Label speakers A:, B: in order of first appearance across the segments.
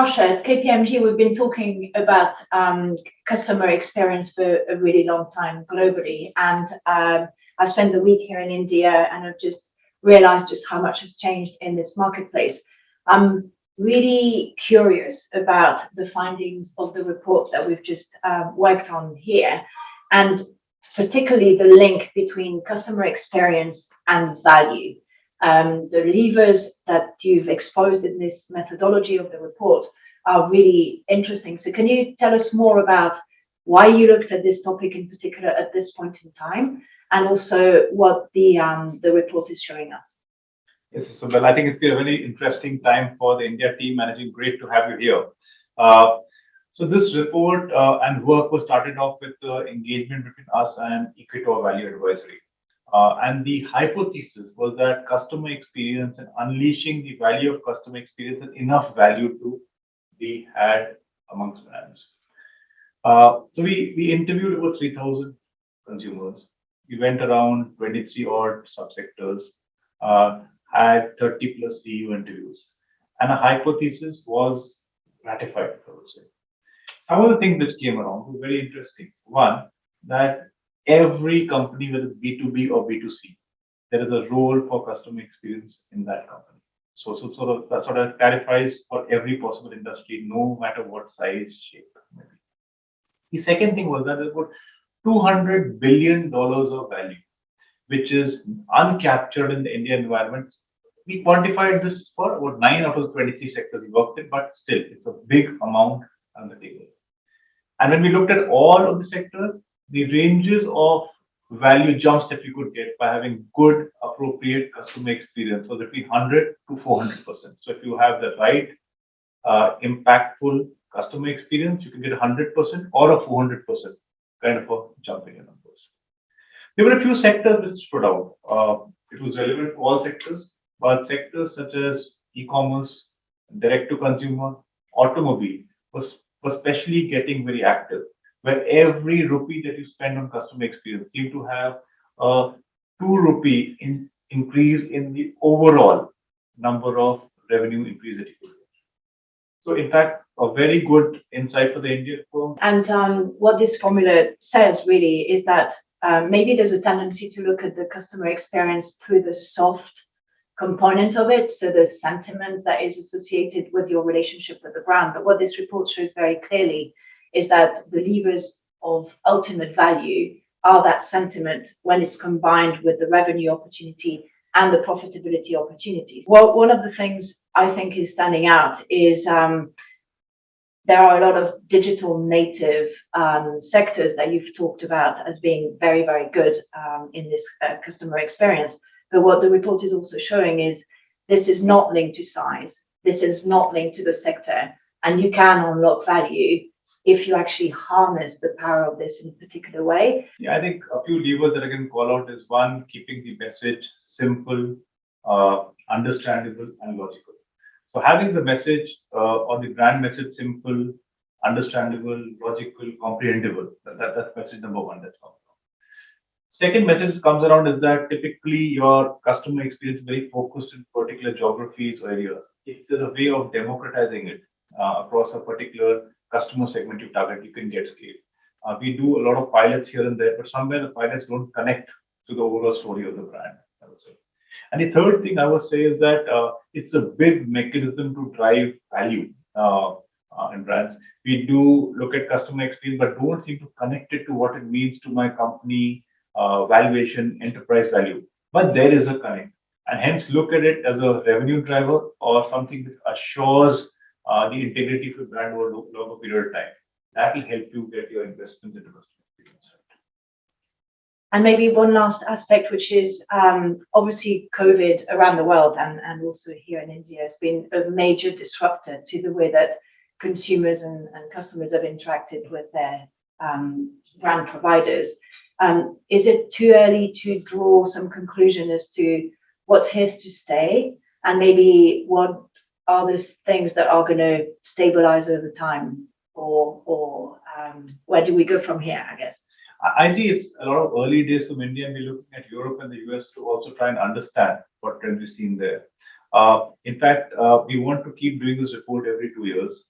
A: Harsha, at KPMG, we've been talking about customer experience for a really long time globally. And I spent the week here in India and I've just realized just how much has changed in this marketplace. I'm really curious about the findings of the report that we've just worked on here, and particularly the link between customer experience and value. The levers that you've exposed in this methodology of the report are really interesting. So can you tell us more about why you looked at this topic in particular at this point in time, and also what the report is showing us?
B: Yes, Isabelle, I think it's been a very interesting time for the India team managing. Great to have you here. So this report and work was started off with the engagement between us and Equator Value Advisory. And the hypothesis was that customer experience and unleashing the value of customer experience and enough value to be had amongst brands. So we interviewed over 3,000 consumers. We went around 23 odd subsectors, had 30 plus CEO interviews, and a hypothesis was ratified, I would say. Some of the things that came around were very interesting. One, that every company, whether it's B2B or B2C, there is a role for customer experience in that company. So that sort of clarifies for every possible industry, no matter what size, shape, maybe. The second thing was that there's about $200 billion of value, which is uncaptured in the Indian environment. We quantified this for about 9 out of the 23 sectors we worked in, but still, it's a big amount on the table. And when we looked at all of the sectors, the ranges of value jumps that we could get by having good, appropriate customer experience was between 100 to 400%. So if you have the right, impactful customer experience, you can get 100% or a 400% kind of a jump in your numbers. There were a few sectors which stood out. It was relevant to all sectors, but sectors such as e-commerce, direct-to-consumer, automobile was especially getting very active, where every rupee that you spend on customer experience seemed to have a 2 rupee increase in the overall number of revenue increase that you could get. So in fact, a very good insight for the Indian firm.
A: And what this formula says really is that maybe there's a tendency to look at the customer experience through the soft component of it, so the sentiment that is associated with your relationship with the brand. But what this report shows very clearly is that the levers of ultimate value are that sentiment when it's combined with the revenue opportunity and the profitability opportunities. Well, one of the things I think is standing out is there are a lot of digital native sectors that you've talked about as being very, very good in this customer experience. But what the report is also showing is this is not linked to size. This is not linked to the sector. And you can unlock value if you actually harness the power of this in a particular way.
B: Yeah, I think a few levers that I can call out is one, keeping the message simple, understandable, and logical. So having the message or the brand message simple, understandable, logical, comprehensible, that's message number one that's come. Second message that comes around is that typically your customer experience is very focused in particular geographies or areas. If there's a way of democratizing it across a particular customer segment you target, you can get scale. We do a lot of pilots here and there, but somewhere the pilots don't connect to the overall story of the brand, I would say. And the third thing I would say is that it's a big mechanism to drive value in brands. We do look at customer experience, but don't seem to connect it to what it means to my company, valuation, enterprise value. But there is a connect, and hence look at it as a revenue driver or something that assures the integrity of your brand over a longer period of time. That will help you get your investments into customer experience.
A: And maybe one last aspect, which is obviously COVID around the world and also here in India has been a major disruptor to the way that consumers and customers have interacted with their brand providers. Is it too early to draw some conclusion as to what's here to stay, and maybe what are the things that are going to stabilize over time, or where do we go from here, I guess?
B: I see it's a lot of early days from India, and we're looking at Europe and the US to also try and understand what trends we've seen there. In fact, we want to keep doing this report every 2 years.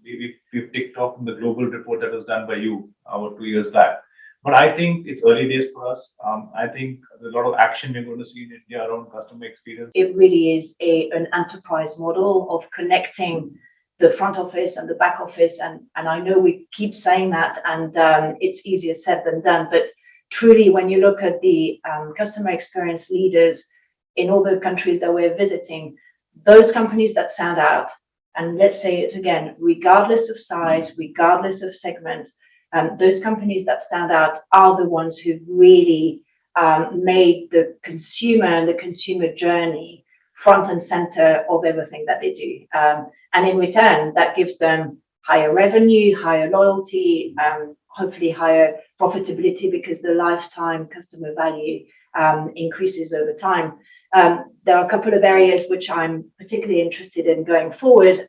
B: We've ticked off from the global report that was done by you about 2 years back. But I think it's early days for us. I think there's a lot of action we're going to see in India around customer experience.
A: It really is an enterprise model of connecting the front office and the back office. And I know we keep saying that, and it's easier said than done. But truly, when you look at the customer experience leaders in all the countries that we're visiting, those companies that stand out, and let's say it again, regardless of size, regardless of segment, those companies that stand out are the ones who've really made the consumer and the consumer journey front and center of everything that they do. And in return, that gives them higher revenue, higher loyalty, hopefully higher profitability because the lifetime customer value increases over time. There are a couple of areas which I'm particularly interested in going forward,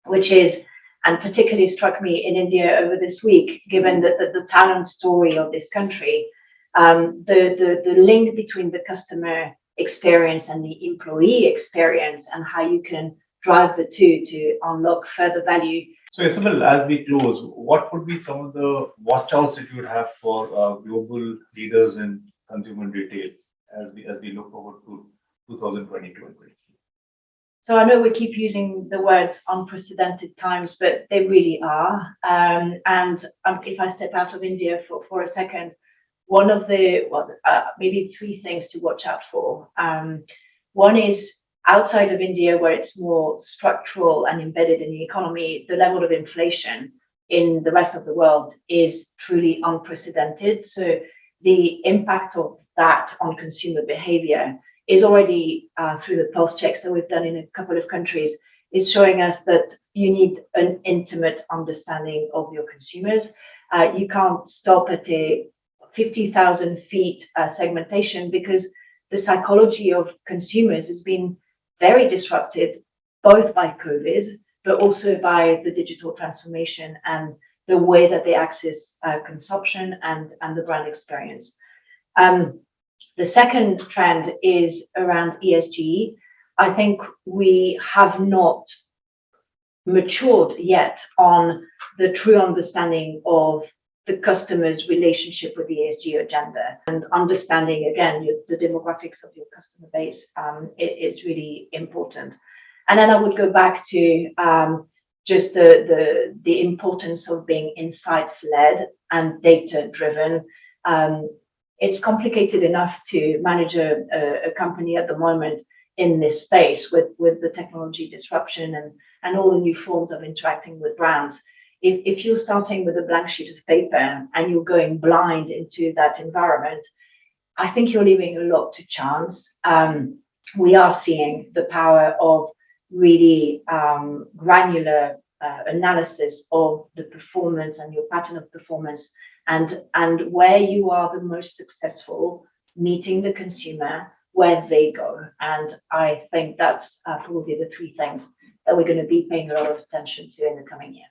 A: which is, and particularly struck me in India over this week, given that the talent story of this country, the link between the customer experience and the employee experience and how you can drive the two to unlock further value.
B: So, Isabelle, as we close, what would be some of the watch outs that you would have for global leaders in consumer retail as we look forward to 2022 and 2023?
A: So I know we keep using the words unprecedented times, but they really are. And if I step out of India for a second, one of the, maybe three things to watch out for. One is outside of India, where it's more structural and embedded in the economy, the level of inflation in the rest of the world is truly unprecedented. So the impact of that on consumer behavior is already through the pulse checks that we've done in a couple of countries, is showing us that you need an intimate understanding of your consumers. You can't stop at a 50,000 feet segmentation because the psychology of consumers has been very disrupted, both by COVID, but also by the digital transformation and the way that they access consumption and the brand experience. The second trend is around ESG. I think we have not matured yet on the true understanding of the customer's relationship with the ESG agenda, and understanding again the demographics of your customer base is really important. And then I would go back to just the importance of being insights led and data driven. It's complicated enough to manage a company at the moment in this space with the technology disruption and all the new forms of interacting with brands. If you're starting with a blank sheet of paper and you're going blind into that environment, I think you're leaving a lot to chance. We are seeing the power of really granular analysis of the performance and your pattern of performance and where you are the most successful meeting the consumer where they go. And I think that's probably the three things that we're going to be paying a lot of attention to in the coming year.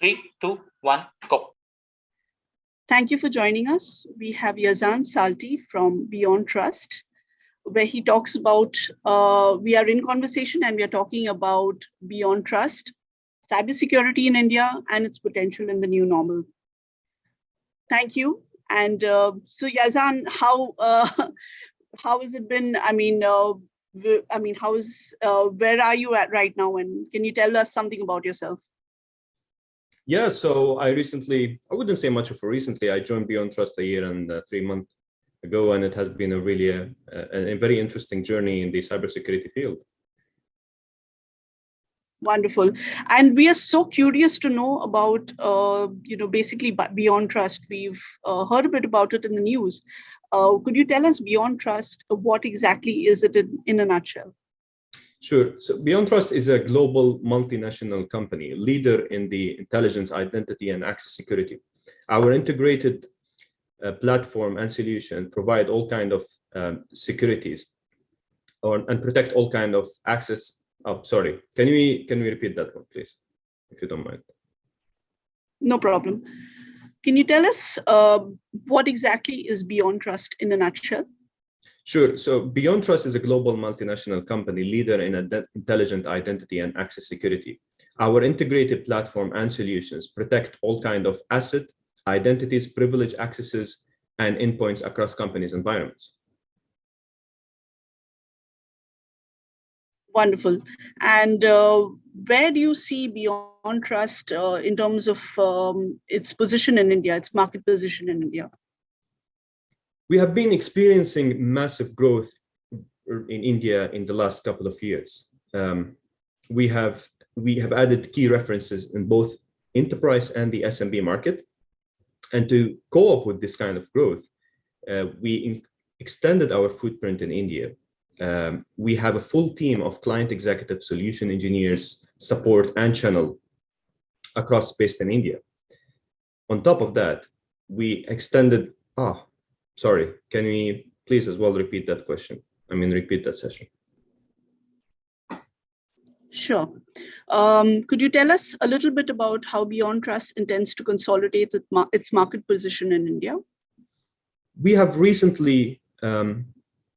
C: 3, 2, 1, go.
D: Thank you for joining us. We have Yazan Salti from Beyond Trust, where he talks about, we are in conversation and we are talking about Beyond Trust, cybersecurity in India and its potential in the new normal. Thank you. And so Yazan, how has it been? Where are you at right now? And can you tell us something about yourself?
E: Yeah, so I wouldn't say much of a recently, I joined Beyond Trust a year and 3 months ago, and it has been a really a very interesting journey in the cybersecurity field.
D: Wonderful. And we are so curious to know about, basically Beyond Trust. We've heard a bit about it in the news. Could you tell us Beyond Trust, what exactly is it in a nutshell?
E: Sure. So Beyond Trust is a global multinational company, leader in the intelligence, identity, and access security. Our integrated platform and solution provide all kind of securities and protect all kind of access. Oh, sorry. Can we repeat that one, please, if you don't mind?
D: No problem. Can you tell us what exactly is Beyond Trust in a nutshell?
E: Sure. So Beyond Trust is a global multinational company leader in intelligent identity and access security. Our integrated platform and solutions protect all kinds of asset, identities, privilege accesses, and endpoints across companies' environments.
D: Wonderful. And where do you see Beyond Trust in terms of its position in India, its market position in India?
E: We have been experiencing massive growth in India in the last couple of years. We have added key references in both enterprise and the SMB market. And to co-op with this kind of growth, we extended our footprint in India. We have a full team of client executive solution engineers, support, and channel across space in India. On top of that, we extended, sorry, can we please as well repeat that question? Repeat that session.
D: Sure. Could you tell us a little bit about how Beyond Trust intends to consolidate its market position in India?
E: We have recently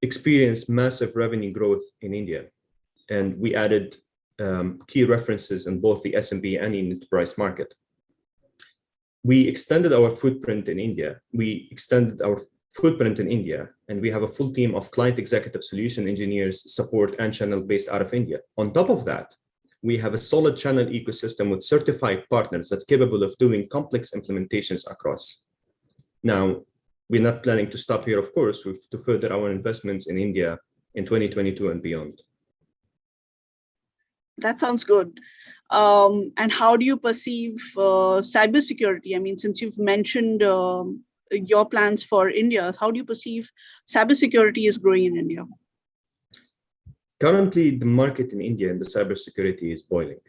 E: experienced massive revenue growth in India, and we added key references in both the SMB and in enterprise market. We extended our footprint in India. And we have a full team of client executive solution engineers, support, and channel based out of India. On top of that, we have a solid channel ecosystem with certified partners that's capable of doing complex implementations across. Now, we're not planning to stop here, of course, to further our investments in India in 2022 and beyond.
D: That sounds good. And how do you perceive cybersecurity? Since you've mentioned your plans for India, how do you perceive cybersecurity is growing in India?
E: Currently, the market in India and the cybersecurity is boiling.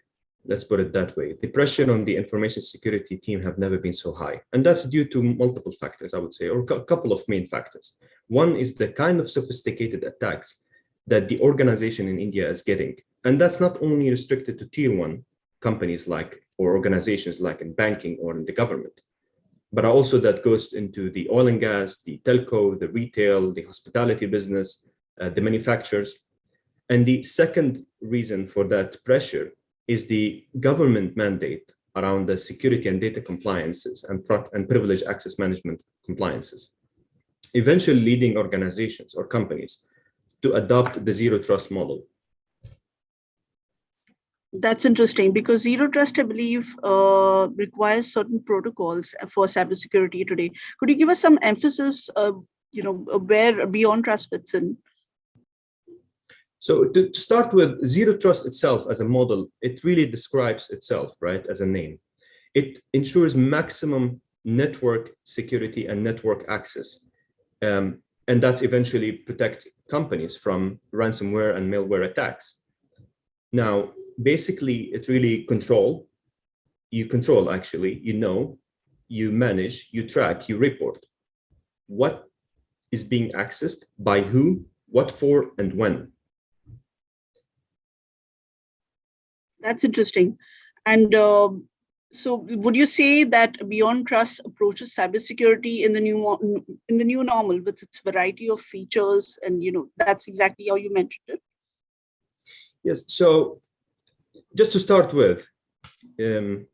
E: Let's put it that way. The pressure on the information security team have never been so high. And that's due to multiple factors, I would say, or a couple of main factors. One is the kind of sophisticated attacks that the organization in India is getting. And that's not only restricted to tier one companies or organizations like in banking or in the government, but also that goes into the oil and gas, the telco, the retail, the hospitality business, the manufacturers. And the second reason for that pressure is the government mandate around the security and data compliances and privilege access management compliances, eventually leading organizations or companies to adopt the zero trust model.
D: That's interesting because zero trust, I believe, requires certain protocols for cybersecurity today. Could you give us some emphasis, where Beyond Trust fits in?
E: So to start with, zero trust itself as a model, it really describes itself, right, as a name. It ensures maximum network security and network access. And that's eventually protect companies from ransomware and malware attacks. Now, basically, it really you manage, you track, you report what is being accessed, by who, what for, and when.
D: That's interesting. And So would you say that Beyond Trust approaches cybersecurity in the new normal with its variety of features, and that's exactly how you mentioned it?
E: Yes. So just to start with, um,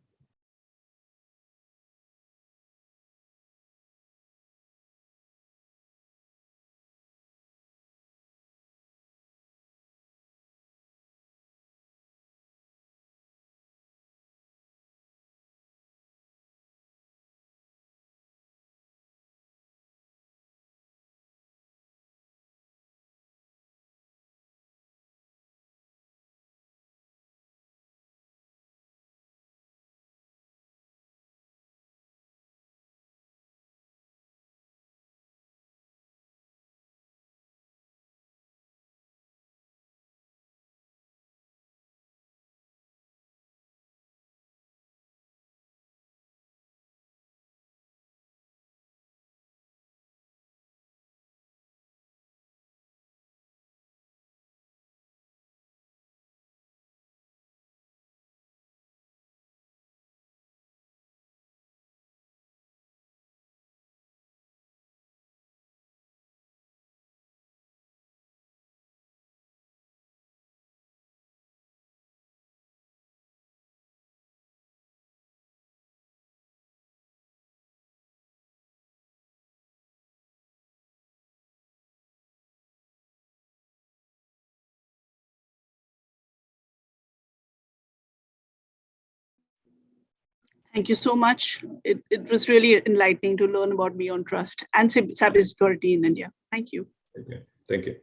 D: Thank you so much. It was really enlightening to learn about Beyond Trust and cybersecurity in India. Thank you.
E: okay. Thank you.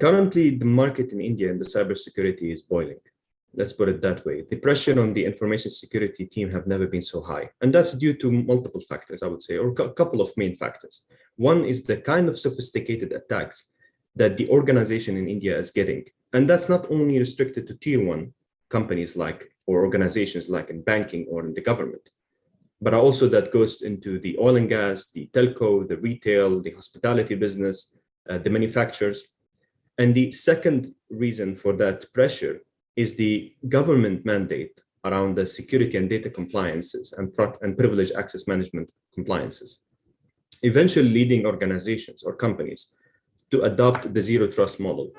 E: Currently, the market in India in the cybersecurity is boiling. Let's put it that way. The pressure on the information security team have never been so high. And that's due to multiple factors, I would say, or a couple of main factors. One is the kind of sophisticated attacks that the organization in India is getting. And that's not only restricted to tier one companies or organizations like in banking or in the government, but also that goes into the oil and gas, the telco, the retail, the hospitality business, the manufacturers. And the second reason for that pressure is the government mandate around the security and data compliances and privileged access management compliances, eventually leading organizations or companies to adopt the zero trust model.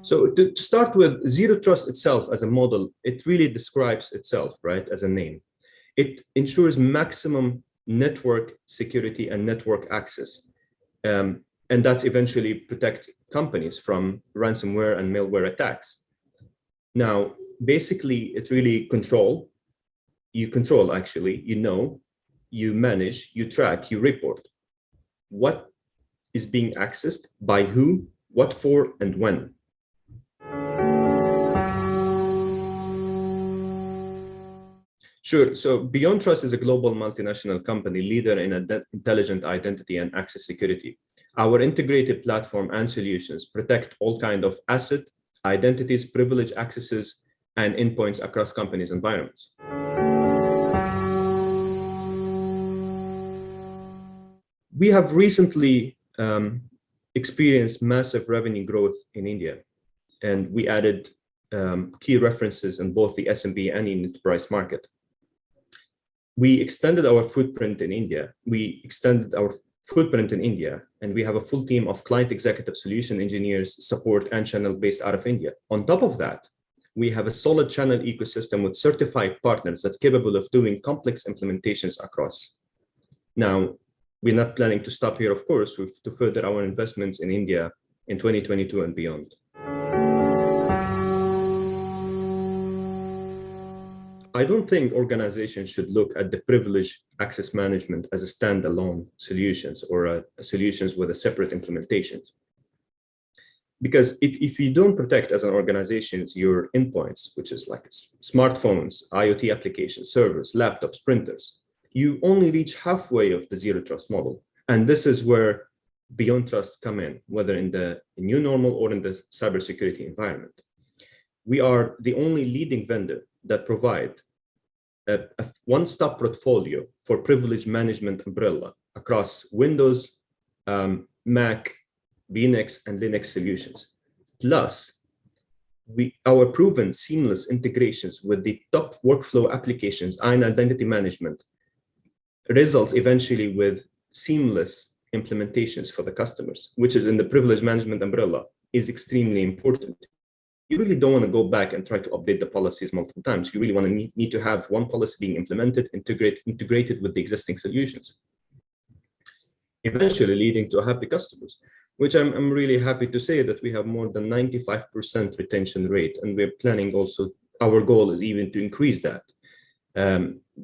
E: So to start with, zero trust itself as a model, it really describes itself, right, as a name. It ensures maximum network security and network access. And that's eventually protect companies from ransomware and malware attacks. Now, basically, it's really control. You control, actually, you manage, you track, you report what is being accessed, by who, what for, and when. Sure. So Beyond Trust is a global multinational company leader in intelligent identity and access security. Our integrated platform and solutions protect all kinds of asset, identities, privilege accesses, and endpoints across companies' environments. We have recently experienced massive revenue growth in India, and we added key references in both the SMB and in enterprise market. We extended our footprint in India. We extended our footprint in India, and we have a full team of client executive solution engineers, support, and channel based out of India. On top of that, we have a solid channel ecosystem with certified partners that's capable of doing complex implementations across. Now, we're not planning to stop here, of course, to further our investments in India in 2022 and beyond. I don't think organizations should look at the privileged access management as a standalone solutions or solutions with a separate implementations. Because if you don't protect as an organization your endpoints, which is like smartphones, IoT applications, servers, laptops, printers, you only reach halfway of the zero trust model. And this is where Beyond Trust come in, whether in the new normal or in the cybersecurity environment. We are the only leading vendor that provide a one-stop portfolio for privilege management umbrella across Windows, Mac, Linux, and Linux solutions. Plus, our proven seamless integrations with the top workflow applications and identity management results eventually with seamless implementations for the customers, which is in the privilege management umbrella, is extremely important. You really don't want to go back and try to update the policies multiple times. You really want to need to have one policy being implemented, integrated with the existing solutions, eventually leading to happy customers, which I'm really happy to say that we have more than 95% retention rate. And we're planning also, our goal is even to increase that,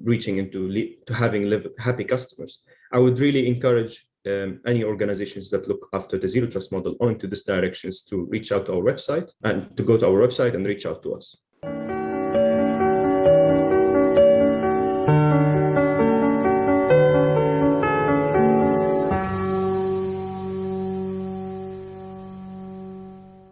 E: reaching into to having happy customers. I would really encourage any organizations that look after the zero trust model or into this directions to reach out to our website and to go to our website and reach out to us.